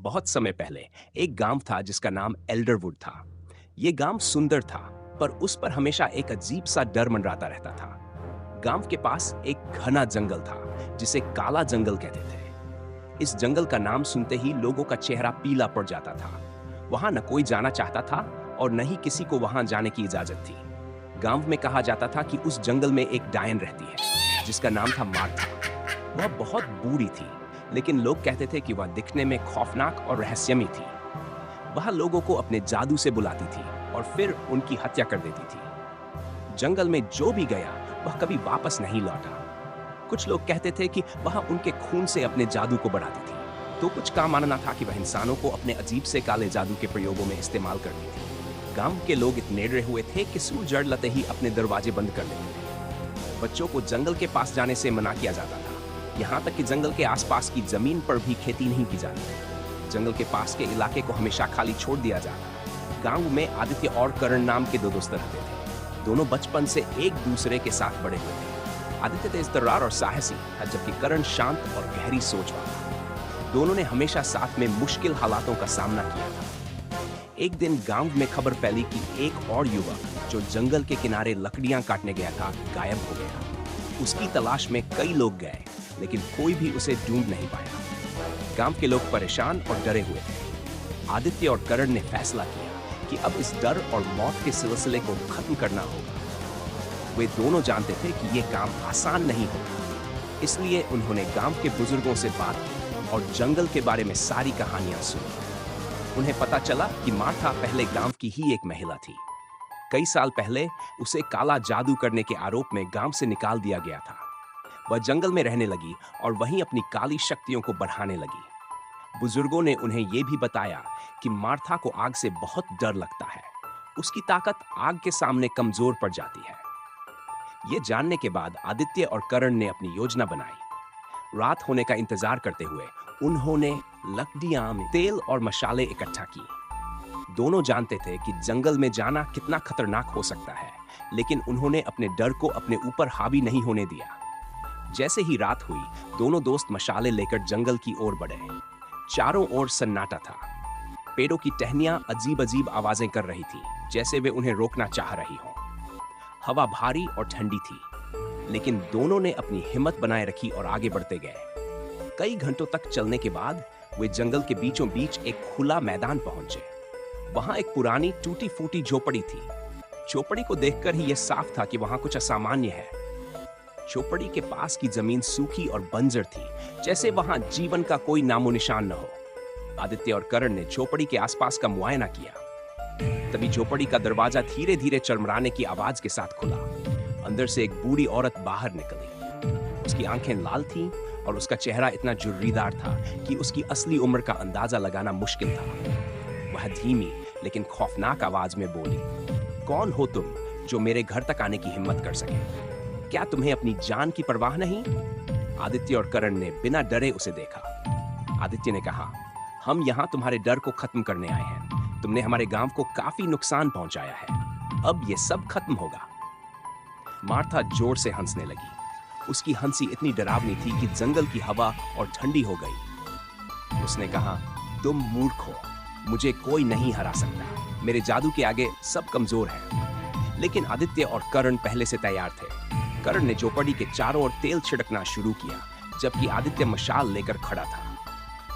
बहुत समय पहले एक गांव था जिसका नाम एल्डरवुड था। ये गांव सुंदर था, पर उस पर हमेशा एक अजीब सा डर मंडराता रहता था। गांव के पास एक घना जंगल था जिसे काला जंगल कहते थे। इस जंगल का नाम सुनते ही लोगों का चेहरा पीला पड़ जाता था। वहां न कोई जाना चाहता था और न ही किसी को वहां जाने की इजाजत थी। गांव में कहा जाता था कि उस जंगल में एक डायन रहती है जिसका नाम था मार्था। वह बहुत बूढ़ी थी, लेकिन लोग कहते थे कि वह दिखने में खौफनाक और रहस्यमयी थी। वह लोगों को अपने जादू से बुलाती थी और फिर उनकी हत्या कर देती थी। जंगल में जो भी गया वह कभी वापस नहीं लौटा। कुछ लोग कहते थे कि वह उनके खून से अपने जादू को बढ़ाती थी, तो कुछ का मानना था कि वह इंसानों को अपने अजीब से काले जादू के प्रयोगों में इस्तेमाल करती थी। गांव के लोग इतने डरे हुए थे कि सूरज जड़ लेते ही अपने दरवाजे बंद कर देते थे। बच्चों को जंगल के पास जाने से मना किया जाता था। यहाँ तक कि जंगल के आसपास की जमीन पर भी खेती नहीं की जाती। जंगल के पास के इलाके को हमेशा खाली छोड़ दिया जाता। गांव में आदित्य और करण नाम के दो दोस्त रहते थे। दोनों बचपन से एक दूसरे के साथ बड़े हुए थे। आदित्य तेज तर्रार और साहसी था, जबकि करण शांत और गहरी सोच वाला। दोनों ने हमेशा साथ में मुश्किल हालातों का सामना किया था। एक दिन गांव में खबर फैली कि एक और युवक जो जंगल के किनारे लकड़ियां काटने गया था गायब हो गया। उसकी तलाश में कई लोग गए, लेकिन कोई भी उसे ढूंढ नहीं पाया। गांव के लोग परेशान और डरे हुए थे। आदित्य और करण ने फैसला किया कि अब इस डर और मौत के सिलसिले को खत्म करना होगा। वे दोनों जानते थे कि यह काम आसान नहीं होगा, इसलिए उन्होंने गांव के बुजुर्गों से बात की और जंगल के बारे में सारी कहानियां सुनी। उन्हें पता चला कि मार्था पहले गांव की ही एक महिला थी। कई साल पहले उसे काला जादू करने के आरोप में गांव से निकाल दिया गया था। वह जंगल में रहने लगी और वहीं अपनी काली शक्तियों को बढ़ाने लगी। बुजुर्गों ने उन्हें यह भी बताया कि मार्था को आग से बहुत डर लगता है। उसकी ताकत आग के सामने कमजोर पड़ जाती है। यह जानने के बाद आदित्य और करण ने अपनी योजना बनाई। रात होने का इंतजार करते हुए उन्होंने लकड़ियां में तेल और मशाले इकट्ठा की। दोनों जानते थे कि जंगल में जाना कितना खतरनाक हो सकता है, लेकिन उन्होंने अपने डर को अपने ऊपर हावी नहीं होने दिया। जैसे ही रात हुई, दोनों दोस्त मशाले लेकर जंगल की ओर बढ़े। चारों ओर सन्नाटा था। पेड़ों की टहनियां अजीब अजीब आवाजें कर रही थी, जैसे वे उन्हें रोकना चाह रही हों। हवा भारी और ठंडी थी, लेकिन दोनों ने अपनी हिम्मत बनाए रखी और आगे बढ़ते गए। कई घंटों तक चलने के बाद वे जंगल के बीचों बीच एक खुला मैदान पहुंचे। वहां एक पुरानी टूटी फूटी झोपड़ी थी। झोपड़ी को देखकर ही यह साफ था कि वहां कुछ असामान्य है। झोपड़ी के पास की जमीन सूखी और बंजर थी, जैसे वहां जीवन का कोई नामो निशान न हो। आदित्य और करण ने झोपड़ी के आसपास का मुआयना किया। तभी झोपड़ी का दरवाजा धीरे धीरे चरमराने की आवाज के साथ खुला। अंदर से एक बूढ़ी औरत बाहर निकली। उसकी आंखें लाल थीं और उसका चेहरा इतना जुर्रीदार था कि उसकी असली उम्र का अंदाजा लगाना मुश्किल था। वह धीमी लेकिन खौफनाक आवाज में बोली, कौन हो तुम जो मेरे घर तक आने की हिम्मत कर सके? क्या तुम्हें अपनी जान की परवाह नहीं? आदित्य और करण ने बिना डरे उसे देखा। आदित्य ने कहा, हम यहाँ तुम्हारे डर को खत्म करने आए हैं। तुमने हमारे गांव को काफी नुकसान पहुंचाया है। अब ये सब खत्म होगा। मार्था जोर से हंसने लगी। उसकी हंसी इतनी डरावनी थी कि जंगल की हवा और ठंडी हो गई। उसने कहा, तुम मूर्ख हो। मुझे कोई नहीं हरा सकता। मेरे जादू के आगे सब कमजोर हैं। लेकिन आदित्य और करण पहले से तैयार थे। करण ने झोपड़ी के चारों ओर तेल छिड़कना शुरू किया, जबकि आदित्य मशाल लेकर खड़ा था।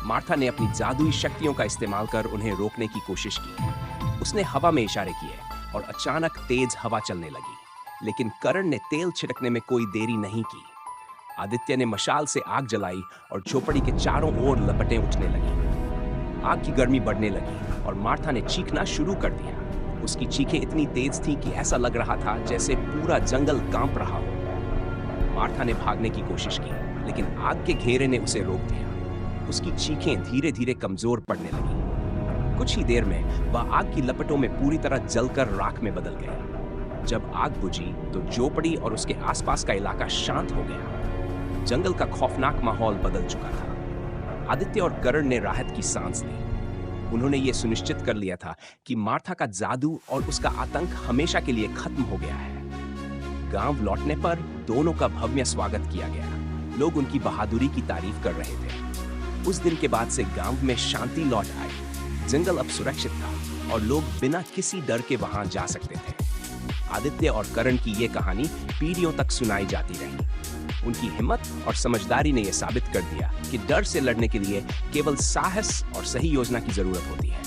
मार्था ने अपनी जादुई शक्तियों का इस्तेमाल कर उन्हें रोकने की कोशिश की। उसने हवा में इशारे किए और अचानक तेज हवा चलने लगी, लेकिन करण ने तेल छिड़कने में कोई देरी नहीं की। आदित्य ने मशाल से आग जलाई और झोपड़ी के चारों ओर लपटें उठने लगी। आग की गर्मी बढ़ने लगी और मार्था ने चीखना शुरू कर दिया। उसकी चीखें इतनी तेज थीं कि ऐसा लग रहा था जैसे पूरा जंगल कांप रहा हो। मार्था ने भागने की कोशिश की, लेकिन आग के घेरे ने उसे रोक दिया। उसकी चीखें धीरे धीरे कमजोर पड़ने लगी। कुछ ही देर में वह आग की लपटों में पूरी तरह जलकर राख में बदल गई। जब आग बुझी तो झोपड़ी और उसके आसपास का इलाका शांत हो गया। जंगल का खौफनाक माहौल बदल चुका था। आदित्य और करण ने राहत की सांस ली। उन्होंने ये सुनिश्चित कर लिया था कि मार्था का जादू और उसका आतंक हमेशा के लिए खत्म हो गया है। गांव लौटने पर दोनों का भव्य स्वागत किया गया। लोग उनकी बहादुरी की तारीफ कर रहे थे। उस दिन के बाद से गांव में शांति लौट आई। जंगल अब सुरक्षित था और लोग बिना किसी डर के वहां जा सकते थे। आदित्य और करण की ये कहानी पीढ़ियों तक सुनाई जाती रही। उनकी हिम्मत और समझदारी ने यह साबित कर दिया कि डर से लड़ने के लिए केवल साहस और सही योजना की जरूरत होती है।